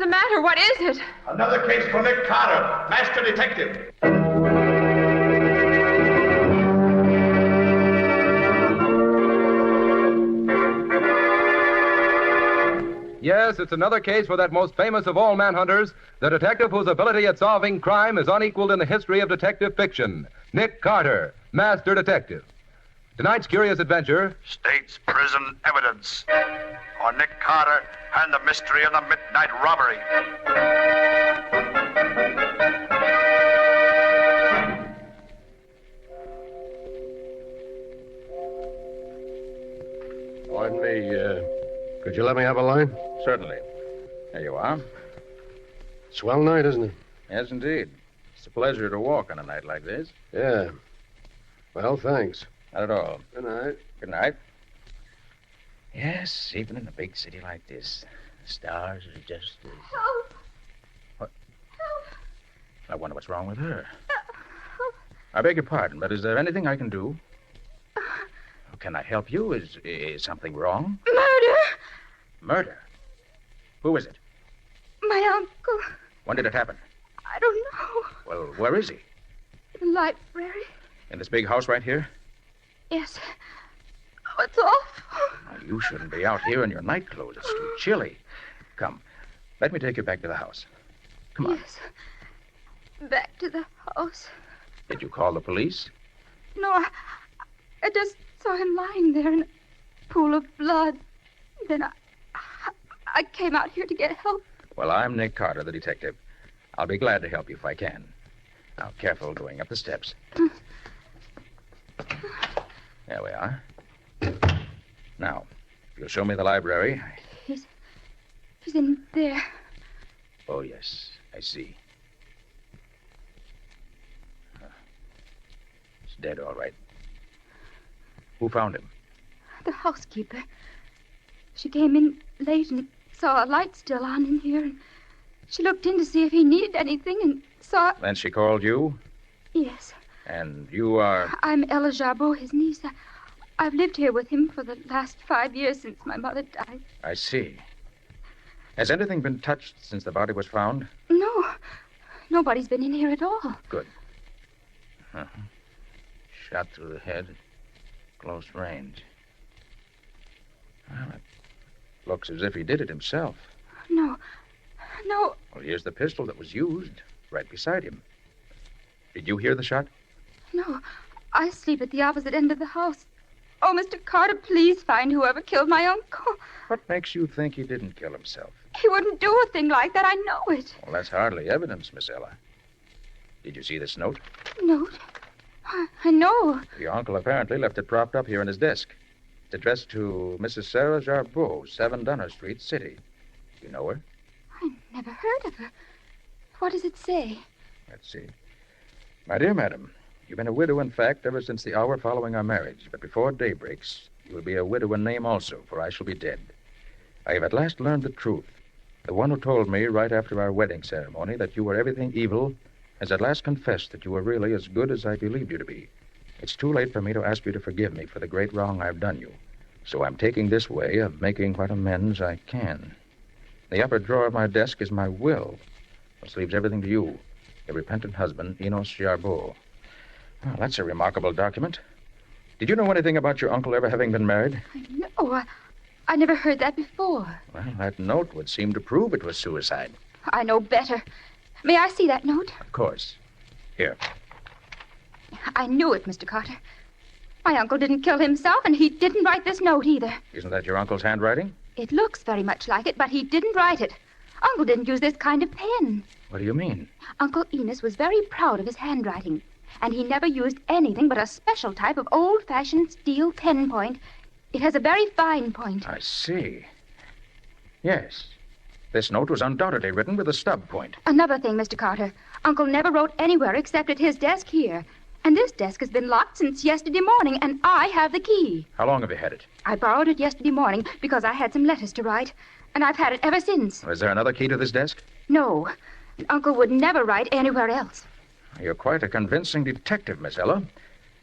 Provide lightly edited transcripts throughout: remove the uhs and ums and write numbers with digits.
the matter? What is it? Another case for Nick Carter, master detective. Yes, it's another case for that most famous of all manhunters, the detective whose ability at solving crime is unequaled in the history of detective fiction, Nick Carter, master detective. Tonight's curious adventure... State's prison evidence on Nick Carter and the mystery of the midnight robbery. Pardon me, could you let me have a line? Certainly. There you are. Swell night, isn't it? Yes, indeed. It's a pleasure to walk on a night like this. Yeah. Well, thanks. Not at all. Good night. Good night. Yes, even in a big city like this, the stars are just as... Help! What? Help! I wonder what's wrong with her. I beg your pardon, but is there anything I can do? Can I help you? Is something wrong? Murder! Murder? Who is it? My uncle. When did it happen? I don't know. Well, where is he? The library. In this big house right here? Yes. Oh, it's awful. Now, you shouldn't be out here in your night clothes. It's too chilly. Come, let me take you back to the house. Come on. Yes. Back to the house. Did you call the police? No, I just saw him lying there in a pool of blood. Then I came out here to get help. Well, I'm Nick Carter, the detective. I'll be glad to help you if I can. Now, careful going up the steps. There we are. Now, if you'll show me the library. He's in there. Oh, yes, I see. He's dead, all right. Who found him? The housekeeper. She came in late and saw a light still on in here. And she looked in to see if he needed anything and saw... Then she called you? Yes. And you are... I'm Ella Jarbeau, his niece. I've lived here with him for the last 5 years since my mother died. I see. Has anything been touched since the body was found? No. Nobody's been in here at all. Good. Uh-huh. Shot through the head at close range. Well, it looks as if he did it himself. No. Well, here's the pistol that was used, right beside him. Did you hear the shot? No. I sleep at the opposite end of the house. Oh, Mr. Carter, please find whoever killed my uncle. What makes you think he didn't kill himself? He wouldn't do a thing like that. I know it. Well, that's hardly evidence, Miss Ella. Did you see this note? Note? I know. Your uncle apparently left it propped up here in his desk. It's addressed to Mrs. Sarah Jarbeau, 7 Dunner Street, City. You know her? I never heard of her. What does it say? Let's see. My dear madam, you've been a widow, in fact, ever since the hour following our marriage. But before day breaks, you will be a widow in name also, for I shall be dead. I have at last learned the truth. The one who told me right after our wedding ceremony that you were everything evil has at last confessed that you were really as good as I believed you to be. It's too late for me to ask you to forgive me for the great wrong I've done you. So I'm taking this way of making what amends I can. The upper drawer of my desk is my will, which leaves everything to you, your repentant husband, Enos Jarbeau. Well, that's a remarkable document. Did you know anything about your uncle ever having been married? No, I never heard that before. Well, that note would seem to prove it was suicide. I know better. May I see that note? Of course. Here. I knew it, Mr. Carter. My uncle didn't kill himself, and he didn't write this note either. Isn't that your uncle's handwriting? It looks very much like it, but he didn't write it. Uncle didn't use this kind of pen. What do you mean? Uncle Enos was very proud of his handwriting, and he never used anything but a special type of old-fashioned steel pen point. It has a very fine point. I see. Yes. This note was undoubtedly written with a stub point. Another thing, Mr. Carter. Uncle never wrote anywhere except at his desk here. And this desk has been locked since yesterday morning, and I have the key. How long have you had it? I borrowed it yesterday morning because I had some letters to write, and I've had it ever since. Is there another key to this desk? No. Uncle would never write anywhere else. You're quite a convincing detective, Miss Ella.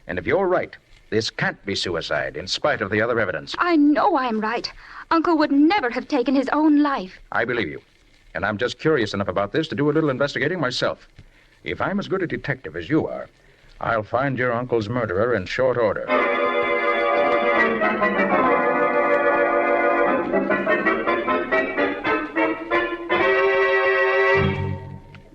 And if you're right, this can't be suicide, in spite of the other evidence. I know I'm right. Uncle would never have taken his own life. I believe you. and I'm just curious enough about this to do a little investigating myself. If I'm as good a detective as you are, I'll find your uncle's murderer in short order.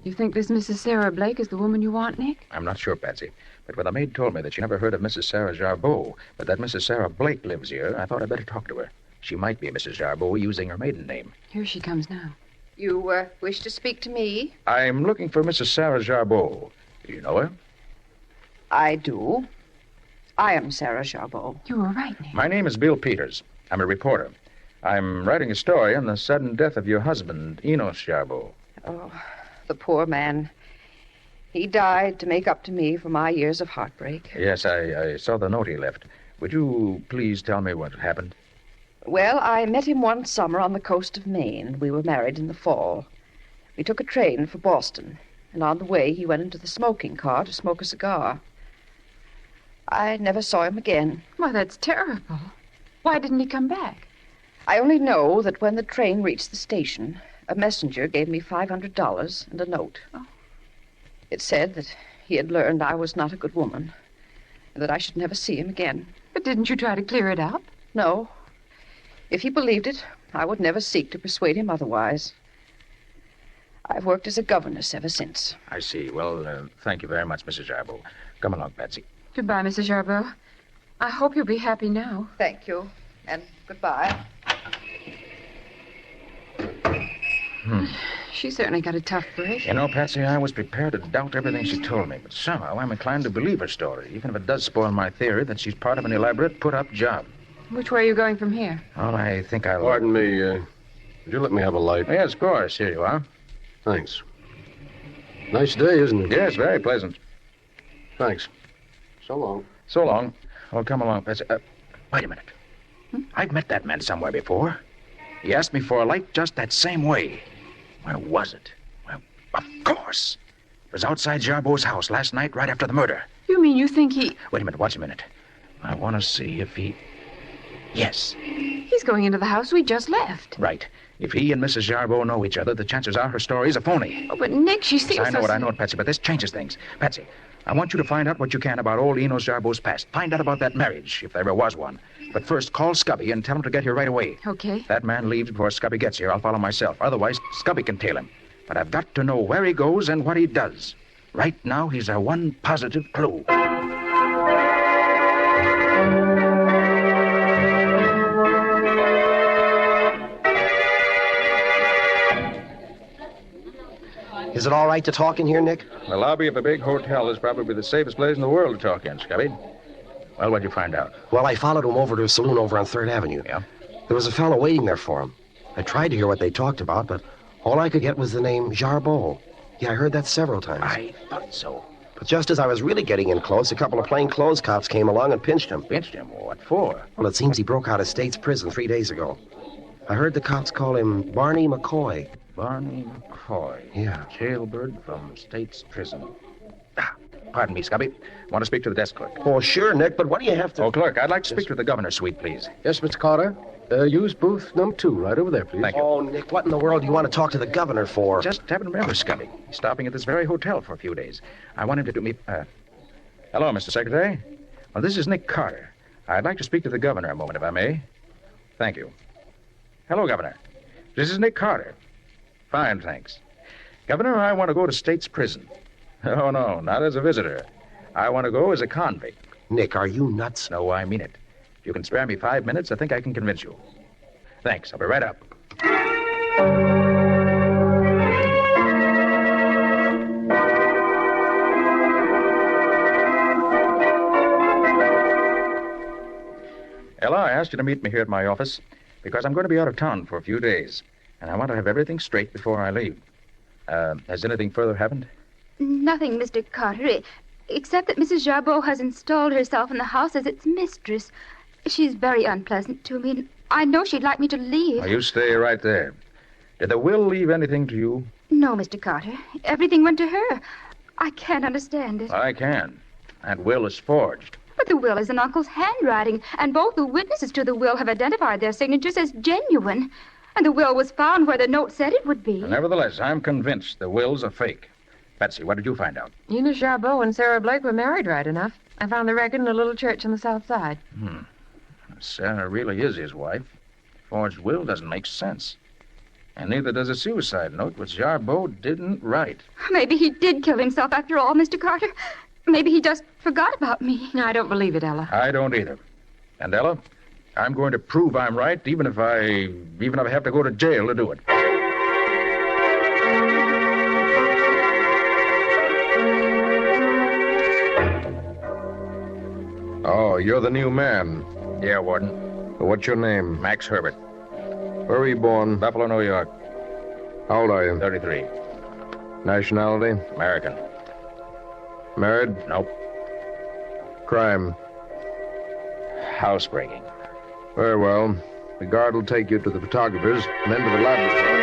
You think this Mrs. Sarah Blake is the woman you want, Nick? I'm not sure, Patsy. But when the maid told me that she never heard of Mrs. Sarah Jarbeau, but that Mrs. Sarah Blake lives here, I thought I'd better talk to her. She might be Mrs. Jarbeau using her maiden name. Here she comes now. You wish to speak to me? I'm looking for Mrs. Sarah Jarbeau. Do you know her? I do. I am Sarah Jarbeau. You were right, Nick. My name is Bill Peters. I'm a reporter. I'm writing a story on the sudden death of your husband, Enos Jarbeau. Oh, the poor man. He died to make up to me for my years of heartbreak. Yes, I saw the note he left. Would you please tell me what happened? Well, I met him one summer on the coast of Maine. We were married in the fall. We took a train for Boston, and on the way he went into the smoking car to smoke a cigar. I never saw him again. Well, that's terrible. Why didn't he come back? I only know that when the train reached the station, a messenger gave me $500 and a note. Oh. It said that he had learned I was not a good woman, and that I should never see him again. But didn't you try to clear it up? No. If he believed it, I would never seek to persuade him otherwise. I've worked as a governess ever since. I see. Well, thank you very much, Mrs. Jarbeau. Come along, Patsy. Goodbye, Mrs. Jarbeau. I hope you'll be happy now. Thank you, and goodbye. She certainly got a tough break. You know, Patsy, I was prepared to doubt everything she told me, but somehow I'm inclined to believe her story, even if it does spoil my theory that she's part of an elaborate put-up job. Which way are you going from here? Well, I think I'll... Pardon me, would you let me have a light? Yes, of course. Here you are. Thanks. Nice day, isn't it? Yes, very pleasant. Thanks. So long. So long. Oh, come along, Patsy. Wait a minute. I've met that man somewhere before. He asked me for a light just that same way. Where was it? Well, of course. It was outside Jarbeau's house last night, right after the murder. You mean you think he... Wait a minute, watch a minute. I want to see if he... Yes, He's going into the house we just left. right. If he and Mrs. Jarbeau know each other, the chances are her story is a phony. Oh, but Nick, she seems I know what I know, Patsy, but this changes things. Patsy, I want you to find out what you can about old Enos Jarbeau's past. Find out about that marriage, if there ever was one. But first, call Scubby and tell him to get here right away. Okay. If that man leaves before Scubby gets here, I'll follow myself. Otherwise, Scubby can tail him. But I've got to know where he goes and what he does. Right now, he's our one positive clue. Is it all right to talk in here, Nick? The lobby of a big hotel is probably the safest place in the world to talk in, Scubby. Well, what'd you find out? Well, I followed him over to a saloon over on 3rd Avenue. Yeah? There was a fellow waiting there for him. I tried to hear what they talked about, but all I could get was the name Jarbeau. Yeah, I heard that several times. I thought so. But just as I was really getting in close, a couple of plainclothes cops came along and pinched him. Pinched him? What for? Well, it seems he broke out of state's prison 3 days ago. I heard the cops call him Barney McCoy. Barney McCoy. Yeah. Jailbird from state's prison. Pardon me, Scubby. Want to speak to the desk clerk. Oh, sure, Nick, but what do you have to... Oh, clerk, I'd like to speak to the governor's suite, please. Yes, Mr. Carter. Use booth number 2 right over there, please. Thank you. Oh, Nick, what in the world do you want to talk to the governor for? Just happen to remember Scubby. He's stopping at this very hotel for a few days. I want him to do me... Hello, Mr. Secretary. Well, this is Nick Carter. I'd like to speak to the governor a moment, if I may. Thank you. Hello, Governor. This is Nick Carter. Fine, thanks. Governor, I want to go to state's prison. Oh, no, not as a visitor. I want to go as a convict. Nick, are you nuts? No, I mean it. If you can spare me 5 minutes, I think I can convince you. Thanks. I'll be right up. Ella, I asked you to meet me here at my office because I'm going to be out of town for a few days, and I want to have everything straight before I leave. Has anything further happened? Nothing, Mr. Carter, except that Mrs. Jarbeau has installed herself in the house as its mistress. She's very unpleasant to me, and I know she'd like me to leave. Well, you stay right there. Did the will leave anything to you? No, Mr. Carter. Everything went to her. I can't understand it. I can. That will is forged. But the will is in Uncle's handwriting, and both the witnesses to the will have identified their signatures as genuine. And the will was found where the note said it would be. Nevertheless, I'm convinced the will's a fake. Betsy, what did you find out? Enos Jarbeau and Sarah Blake were married, right enough. I found the record in a little church on the south side. Sarah really is his wife. Forged will doesn't make sense. And neither does a suicide note, which Jarbeau didn't write. Maybe he did kill himself after all, Mr. Carter. Maybe he just forgot about me. No, I don't believe it, Ella. I don't either. And Ella, I'm going to prove I'm right, even if I have to go to jail to do it. Oh, you're the new man. Yeah, Warden. What's your name? Max Herbert. Where were you born? Buffalo, New York. How old are you? 33. Nationality? American. Married? Nope. Crime? Housebreaking. Very well. The guard will take you to the photographer's and then to the laboratory.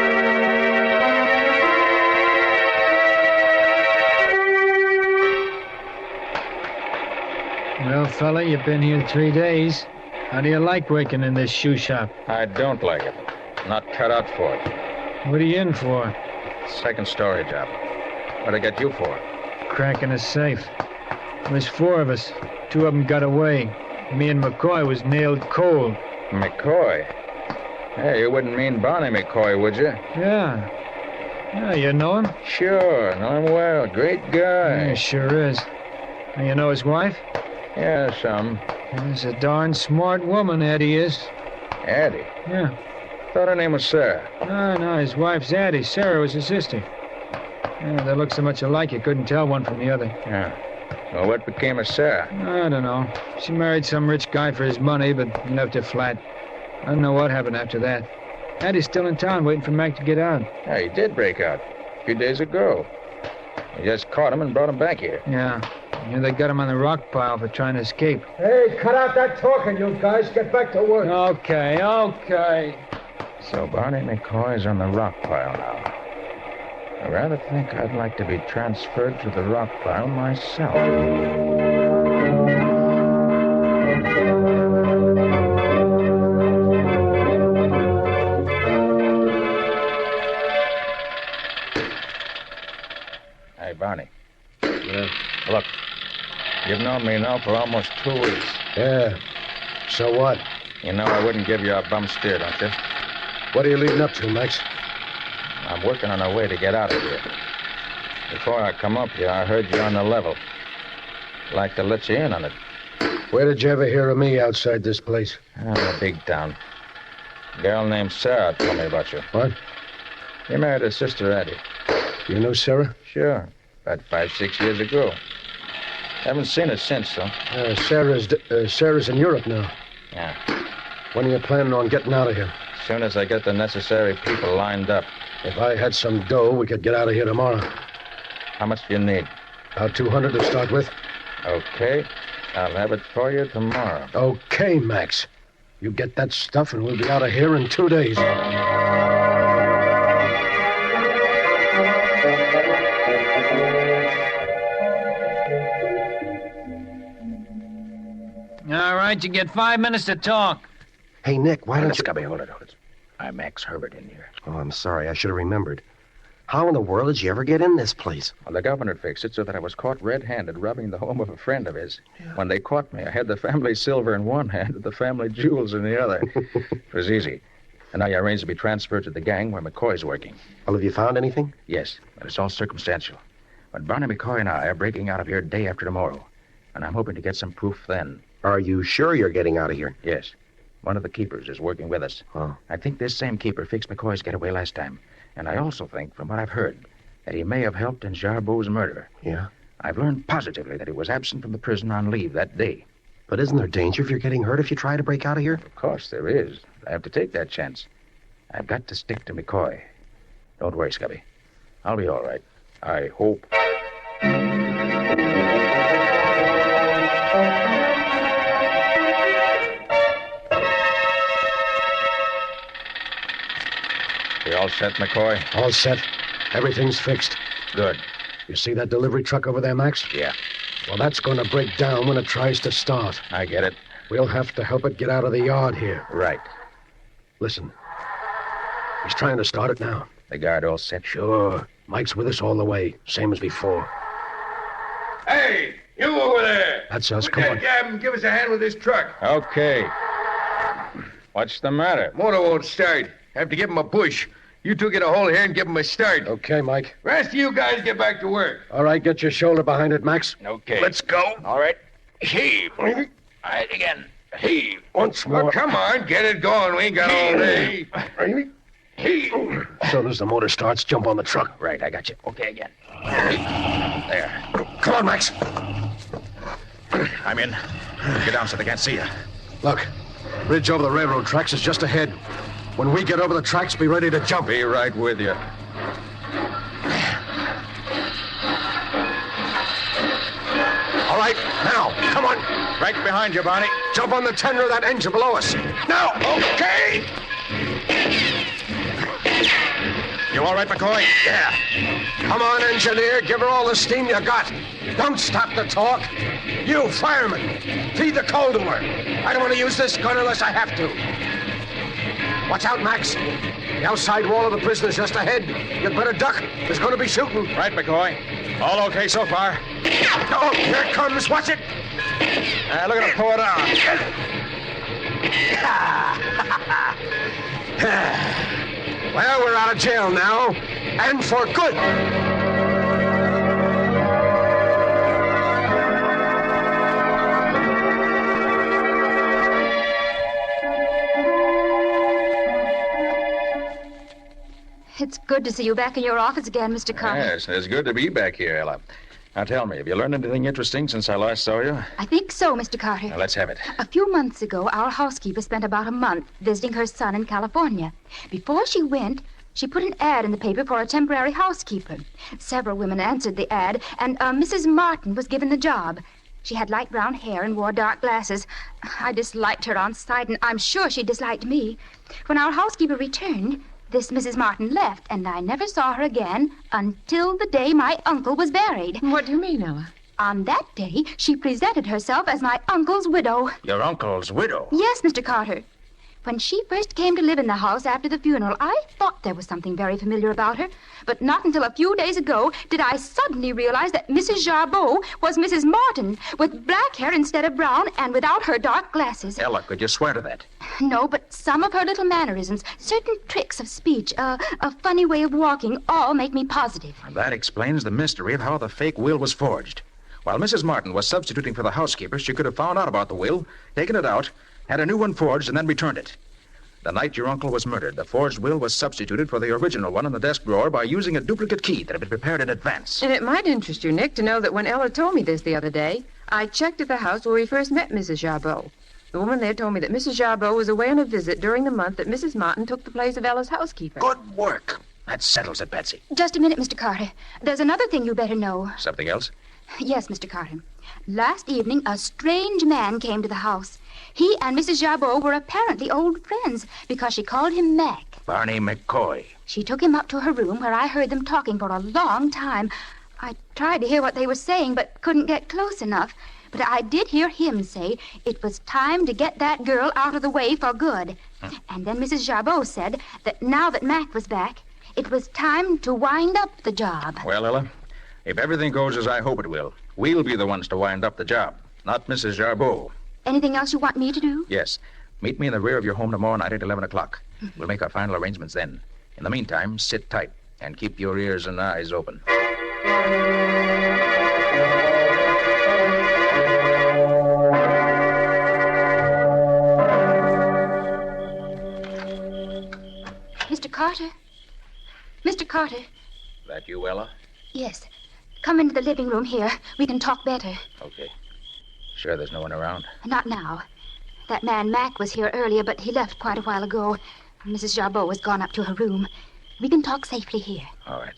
Well, fella, you've been here 3 days. How do you like working in this shoe shop? I don't like it. Not cut out for it. What are you in for? Second story job. What'd I get you for? Cracking a safe. There's 4 of us. 2 of them got away. Me and McCoy was nailed cold. McCoy? Hey, you wouldn't mean Barney McCoy, would you? Yeah. Yeah, you know him? Sure, know him well. Great guy. Yeah, sure is. And you know his wife? Yeah, some. She's a darn smart woman, Addie is. Addie? Yeah. Thought her name was Sarah. No, his wife's Addie. Sarah was his sister. Yeah, they look so much alike you couldn't tell one from the other. Yeah. Well, what became of Sarah? I don't know. She married some rich guy for his money, but he left her flat. I don't know what happened after that. Addie's still in town waiting for Mac to get out. Yeah, he did break out a few days ago. We just caught him and brought him back here. Yeah. They got him on the rock pile for trying to escape. Hey, cut out that talking, you guys. Get back to work. Okay. So Barney McCoy's on the rock pile now. I rather think I'd like to be transferred to the rock pile myself. Hey, Barney. Yeah. Look, you've known me now for almost 2 weeks. Yeah. So what? You know I wouldn't give you a bum steer, don't you? What are you leading up to, Max? I'm working on a way to get out of here. Before I come up here, I heard you on the level. I'd like to let you in on it. Where did you ever hear of me outside this place? In a big town. A girl named Sarah told me about you. What? You married her sister, Addie. You know Sarah? Sure. About 5-6 years ago. Haven't seen her since, though. Sarah's in Europe now. Yeah. When are you planning on getting out of here? As soon as I get the necessary people lined up. If I had some dough, we could get out of here tomorrow. How much do you need? About 200 to start with. Okay. I'll have it for you tomorrow. Okay, Max. You get that stuff and we'll be out of here in 2 days. All right, you get 5 minutes to talk. Hey, Nick, why don't you... Scubby, hold it. I'm Max Herbert in here. Oh, I'm sorry. I should have remembered. How in the world did you ever get in this place? Well, the governor fixed it so that I was caught red-handed robbing the home of a friend of his. Yeah. When they caught me, I had the family silver in one hand and the family jewels in the other. It was easy. And now I arranged to be transferred to the gang where McCoy's working. Well, have you found anything? Yes, but it's all circumstantial. But Barney McCoy and I are breaking out of here day after tomorrow. And I'm hoping to get some proof then. Are you sure you're getting out of here? Yes. One of the keepers is working with us. Oh. I think this same keeper fixed McCoy's getaway last time. And I also think, from what I've heard, that he may have helped in Jarbeau's murder. Yeah? I've learned positively that he was absent from the prison on leave that day. But isn't there danger if you're getting hurt if you try to break out of here? Of course there is. I have to take that chance. I've got to stick to McCoy. Don't worry, Scubby. I'll be all right. I hope. You all set, McCoy? All set. Everything's fixed. Good. You see that delivery truck over there, Max? Yeah. Well, that's going to break down when it tries to start. I get it. We'll have to help it get out of the yard here. Right. Listen. He's trying to start it now. The guard all set? Sure. Mike's with us all the way, same as before. Hey, you over there. That's us. Come on. Gavin, give us a hand with this truck. Okay. What's the matter? Motor won't start. Have to give him a push. You two get a hold here and give him a start. Okay, Mike. Rest of you guys get back to work. All right, get your shoulder behind it, Max. Okay. Let's go. All right. Heave. All right, again. Heave. Once more. Oh, come on, get it going. We ain't got all day. Heave. As soon as the motor starts, jump on the truck. Right, I got you. Okay, again. There. Come on, Max. I'm in. Get down so they can't see you. Look, bridge over the railroad tracks is just ahead. When we get over the tracks, be ready to jump. Be right with you. All right, now, come on. Right behind you, Barney. Jump on the tender of that engine below us. Now, okay? You all right, McCoy? Yeah. Come on, engineer. Give her all the steam you got. Don't stop the talk. You, fireman, feed the coal to her. I don't want to use this gun unless I have to. Watch out, Max. The outside wall of the prison's just ahead. You'd better duck. There's going to be shooting. Right, McCoy. All okay so far? Oh, here it comes. Watch it. Look at him pour it out. Well, we're out of jail now. And for good. It's good to see you back in your office again, Mr. Carter. Yes, it's good to be back here, Ella. Now tell me, have you learned anything interesting since I last saw you? I think so, Mr. Carter. Now, let's have it. A few months ago, our housekeeper spent about a month visiting her son in California. Before she went, she put an ad in the paper for a temporary housekeeper. Several women answered the ad, and Mrs. Martin was given the job. She had light brown hair and wore dark glasses. I disliked her on sight, and I'm sure she disliked me. When our housekeeper returned, this Mrs. Martin left, and I never saw her again until the day my uncle was buried. What do you mean, Ella? On that day, she presented herself as my uncle's widow. Your uncle's widow? Yes, Mr. Carter. When she first came to live in the house after the funeral, I thought there was something very familiar about her. But not until a few days ago did I suddenly realize that Mrs. Jarbeau was Mrs. Martin, with black hair instead of brown and without her dark glasses. Ella, could you swear to that? No, but some of her little mannerisms, certain tricks of speech, a funny way of walking, all make me positive. That explains the mystery of how the fake will was forged. While Mrs. Martin was substituting for the housekeeper, she could have found out about the will, taken it out, had a new one forged, and then returned it. The night your uncle was murdered, the forged will was substituted for the original one in the desk drawer by using a duplicate key that had been prepared in advance. And it might interest you, Nick, to know that when Ella told me this the other day, I checked at the house where we first met Mrs. Jarbeau. The woman there told me that Mrs. Jarbeau was away on a visit during the month that Mrs. Martin took the place of Ella's housekeeper. Good work. That settles it, Betsy. Just a minute, Mr. Carter. There's another thing you better know. Something else? Yes, Mr. Carter. Last evening, a strange man came to the house. He and Mrs. Jarbeau were apparently old friends because she called him Mac. Barney McCoy. She took him up to her room where I heard them talking for a long time. I tried to hear what they were saying but couldn't get close enough. But I did hear him say it was time to get that girl out of the way for good. And then Mrs. Jarbeau said that now that Mac was back, it was time to wind up the job. Well, Ella, if everything goes as I hope it will, we'll be the ones to wind up the job, not Mrs. Jarbeau. Anything else you want me to do? Yes. Meet me in the rear of your home tomorrow night at 11 o'clock. We'll make our final arrangements then. In the meantime, sit tight and keep your ears and eyes open. Mr. Carter? Mr. Carter? That you, Ella? Yes. Come into the living room here. We can talk better. Okay. Sure there's no one around? Not now. That man Mac was here earlier, but he left quite a while ago. Mrs. Jarbeau has gone up to her room. We can talk safely here. All right.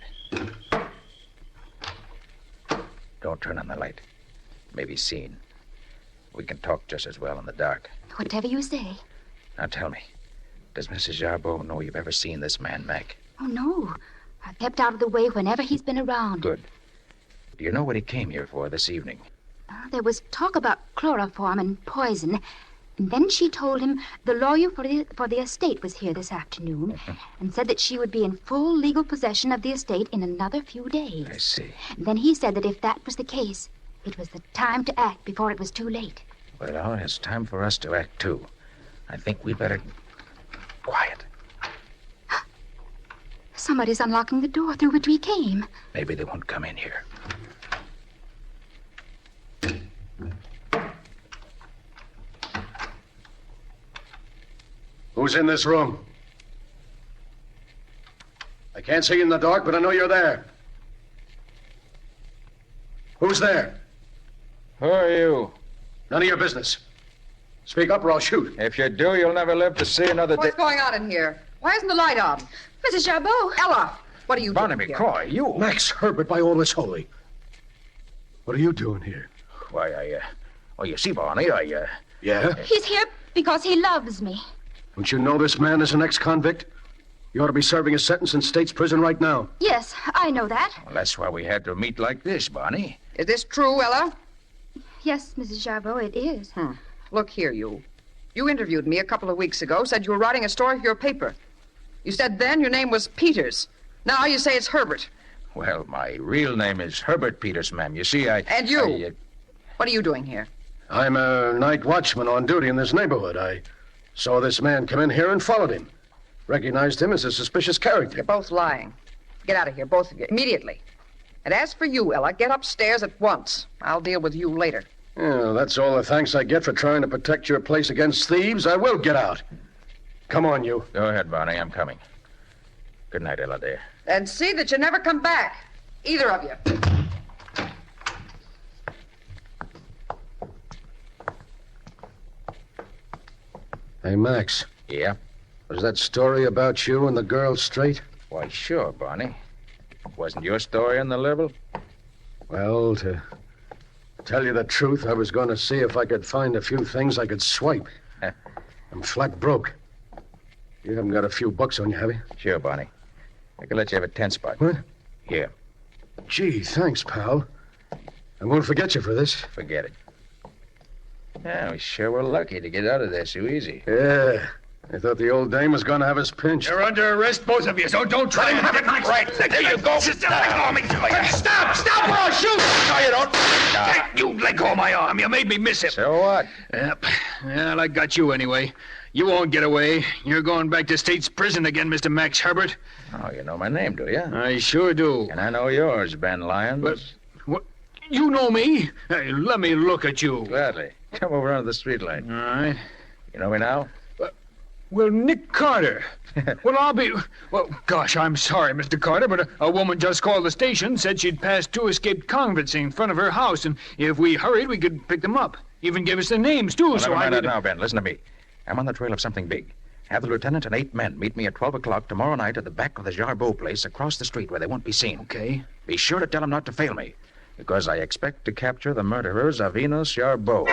Don't turn on the light. It may be seen. We can talk just as well in the dark. Whatever you say. Now tell me, does Mrs. Jarbeau know you've ever seen this man, Mac? Oh, no. I've kept out of the way whenever he's been around. Good. Do you know what he came here for this evening? There was talk about chloroform and poison. And then she told him the lawyer for the estate was here this afternoon and said that she would be in full legal possession of the estate in another few days. I see. And then he said that if that was the case, it was the time to act before it was too late. Well, it's time for us to act, too. I think we better... Quiet. Somebody's unlocking the door through which we came. Maybe they won't come in here. Who's in this room? I can't see you in the dark, but I know you're there. Who's there? Who are you? None of your business. Speak up or I'll shoot. If you do, you'll never live to see another day. What's going on in here? Why isn't the light on? Mrs. Jabot. Ella, what are you Barnaby doing here? Croy, you... Max Herbert, by all that's holy. What are you doing here? Why, Well, you see, Barney, Yeah? He's here because he loves me. Don't you know this man is an ex-convict? You ought to be serving a sentence in state's prison right now. Yes, I know that. Well, that's why we had to meet like this, Barney. Is this true, Ella? Yes, Mrs. Jabot, it is. Look here, you. You interviewed me a couple of weeks ago, said you were writing a story for your paper. You said then your name was Peters. Now you say it's Herbert. Well, my real name is Herbert Peters, ma'am. You see, And you? What are you doing here? I'm a night watchman on duty in this neighborhood. I saw this man come in here and followed him. Recognized him as a suspicious character. You're both lying. Get out of here, both of you, immediately. And as for you, Ella, get upstairs at once. I'll deal with you later. Yeah, that's all the thanks I get for trying to protect your place against thieves. I will get out. Come on, you. Go ahead, Barney. I'm coming. Good night, Ella, dear. And see that you never come back. Either of you. Hey, Max. Yeah? Was that story about you and the girl straight? Why, sure, Barney. Wasn't your story on the level? Well, to tell you the truth, I was going to see if I could find a few things I could swipe. I'm flat broke. You haven't got a few bucks on you, have you? Sure, Barney. I can let you have a 10 spot. What? Here. Gee, thanks, pal. I won't forget you for this. Forget it. Yeah, we sure were lucky to get out of there so easy. Yeah. I thought the old dame was going to have us pinched. You're under arrest, both of you, so don't try and have it Right, there you go. Let go of me. Stop or I'll shoot. No, you don't. You let go of my arm. You made me miss him. So what? Yep. Well, I got you anyway. You won't get away. You're going back to state's prison again, Mr. Max Herbert. Oh, you know my name, do you? I sure do. And I know yours, Ben Lyons. But, what? You know me? Hey, let me look at you. Gladly. Come over onto the street light. All right. You know me now? Well, Nick Carter. Well, I'll be... Well, gosh, I'm sorry, Mr. Carter, but a woman just called the station, said she'd passed 2 escaped convicts in front of her house, and if we hurried, we could pick them up. Even give us their names, too, Well, so never mind I that now, Ben. Listen to me. I'm on the trail of something big. Have the lieutenant and 8 men meet me at 12 o'clock tomorrow night at the back of the Jarbeau place across the street where they won't be seen. Okay. Be sure to tell them not to fail me, because I expect to capture the murderers of Enos Jarbeau.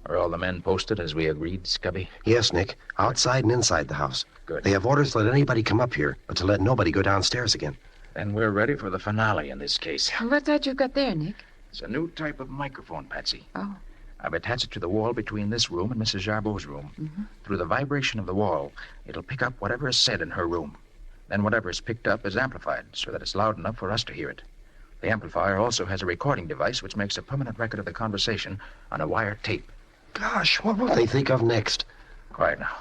Are all the men posted as we agreed, Scubby? Yes, Nick. Outside and inside the house. Good. They have orders to let anybody come up here, but to let nobody go downstairs again. Then we're ready for the finale in this case. What's that you've got there, Nick? It's a new type of microphone, Patsy. Oh. I've attached it to the wall between this room and Mrs. Jarbeau's room. Mm-hmm. Through the vibration of the wall, it'll pick up whatever is said in her room. Then whatever is picked up is amplified so that it's loud enough for us to hear it. The amplifier also has a recording device which makes a permanent record of the conversation on a wire tape. Gosh, what will they think of next? Quiet now.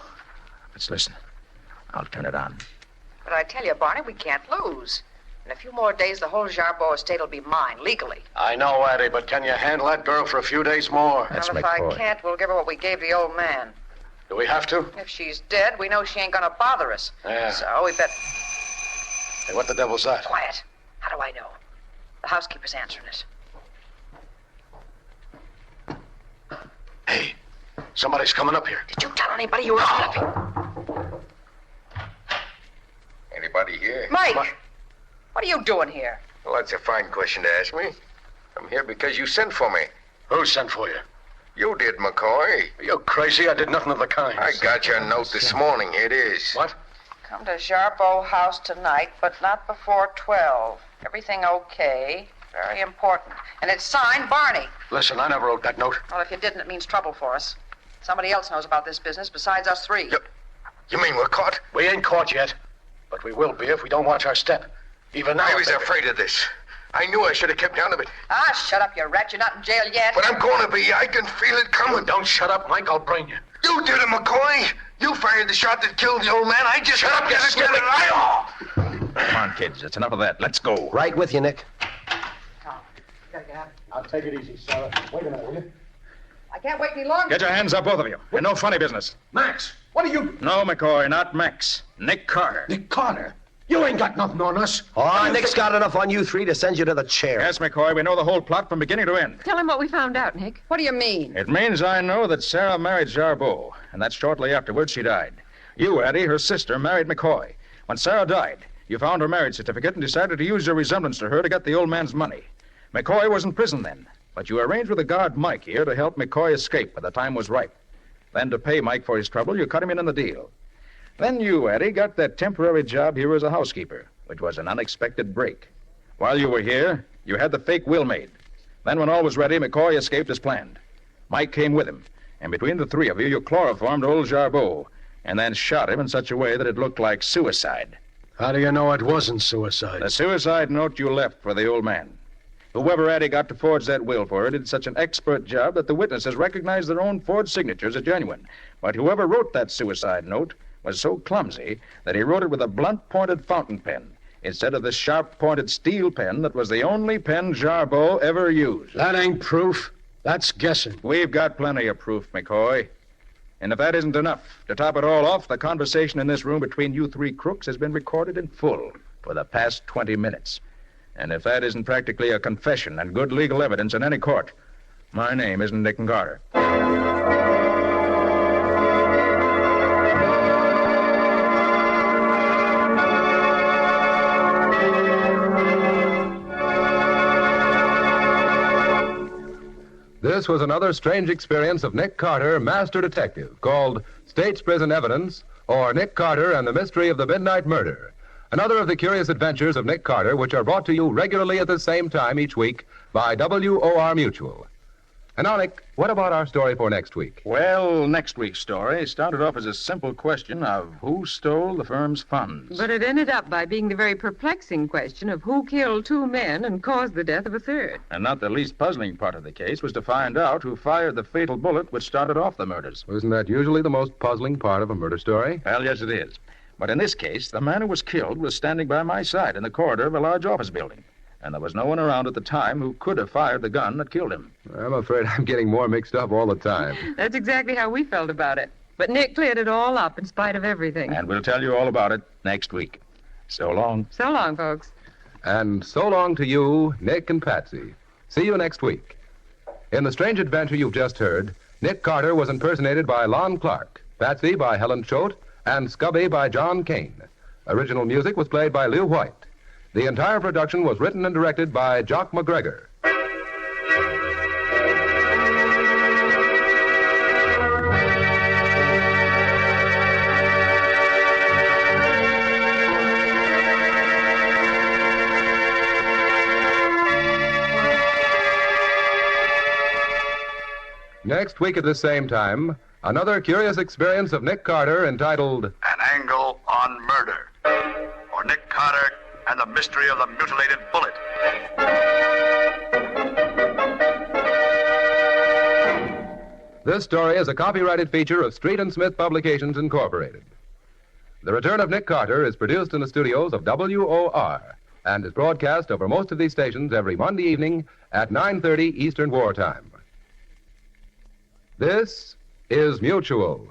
Let's listen. I'll turn it on. But I tell you, Barney, we can't lose. In a few more days, the whole Jarbeau estate will be mine, legally. I know, Addie, but can you handle that girl for a few days more? That's well, if McCoy. I can't, we'll give her what we gave the old man. Do we have to? If she's dead, we know she ain't gonna bother us. Yeah. So we bet... Hey, what the devil's that? Quiet. How do I know? The housekeeper's answering us. Hey, somebody's coming up here. Did you tell anybody you were sleeping? Anybody here? Mike! What are you doing here? Well, that's a fine question to ask me. I'm here because you sent for me. Who sent for you? You did, McCoy. You're crazy. I did nothing of the kind. I got your note this morning. Here it is. What? Come to Jarbeau House tonight, but not before 12. Everything okay. Very important. And it's signed Barney. Listen, I never wrote that note. Well, if you didn't, it means trouble for us. Somebody else knows about this business besides us three. You mean we're caught? We ain't caught yet, but we will be if we don't watch our step. Even now. I was afraid of this. I knew I should have kept out of it. Ah, shut up, you rat. You're not in jail yet. But I'm going to be. I can feel it coming. Don't shut up, Mike. I'll brain you. You did it, McCoy. You fired the shot that killed the old man. I just... Shut up, you stupid Come on, kids. It's enough of that. Let's go. Right with you, Nick. Tom, you gotta get out. I'll take it easy, Sarah. Wait a minute, will you? I can't wait any longer. Get your hands up, both of you. And no funny business. Max, what are you... No, McCoy, not Max. Nick Carter. Nick Carter? You ain't got nothing on us. Oh, Nick's got enough on you three to send you to the chair. Yes, McCoy, we know the whole plot from beginning to end. Tell him what we found out, Nick. What do you mean? It means I know that Sarah married Jarbeau, and that shortly afterwards she died. You, Eddie, her sister, married McCoy. When Sarah died, you found her marriage certificate and decided to use your resemblance to her to get the old man's money. McCoy was in prison then, but you arranged with the guard Mike here to help McCoy escape when the time was ripe. Then to pay Mike for his trouble, you cut him in the deal. Then you, Eddie, got that temporary job here as a housekeeper, which was an unexpected break. While you were here, you had the fake will made. Then when all was ready, McCoy escaped as planned. Mike came with him, and between the three of you, you chloroformed old Jarbeau, and then shot him in such a way that it looked like suicide. How do you know it wasn't suicide? The suicide note you left for the old man. Whoever Eddie got to forge that will for her did such an expert job that the witnesses recognized their own forged signatures as genuine. But whoever wrote that suicide note was so clumsy that he wrote it with a blunt-pointed fountain pen instead of the sharp-pointed steel pen that was the only pen Jarbeau ever used. That ain't proof. That's guessing. We've got plenty of proof, McCoy. And if that isn't enough, to top it all off, the conversation in this room between you three crooks has been recorded in full for the past 20 minutes. And if that isn't practically a confession and good legal evidence in any court, my name isn't Nick Carter. This was another strange experience of Nick Carter, Master Detective, called State's Prison Evidence, or Nick Carter and the Mystery of the Midnight Murder. Another of the curious adventures of Nick Carter, which are brought to you regularly at the same time each week by WOR Mutual. And now, Nick, what about our story for next week? Well, next week's story started off as a simple question of who stole the firm's funds. But it ended up by being the very perplexing question of who killed two men and caused the death of a third. And not the least puzzling part of the case was to find out who fired the fatal bullet which started off the murders. Isn't that usually the most puzzling part of a murder story? Well, yes, it is. But in this case, the man who was killed was standing by my side in the corridor of a large office building. And there was no one around at the time who could have fired the gun that killed him. I'm afraid I'm getting more mixed up all the time. That's exactly how we felt about it. But Nick cleared it all up in spite of everything. And we'll tell you all about it next week. So long. So long, folks. And so long to you, Nick and Patsy. See you next week. In the strange adventure you've just heard, Nick Carter was impersonated by Lon Clark, Patsy by Helen Choate, and Scubby by John Kane. Original music was played by Lew White. The entire production was written and directed by Jock McGregor. Next week at the same time, another curious experience of Nick Carter entitled An Angle on Murder, or Nick Carter and the Mystery of the Mutilated Bullet. This story is a copyrighted feature of Street and Smith Publications, Incorporated. The Return of Nick Carter is produced in the studios of WOR and is broadcast over most of these stations every Monday evening at 9:30 Eastern Wartime. This is Mutual.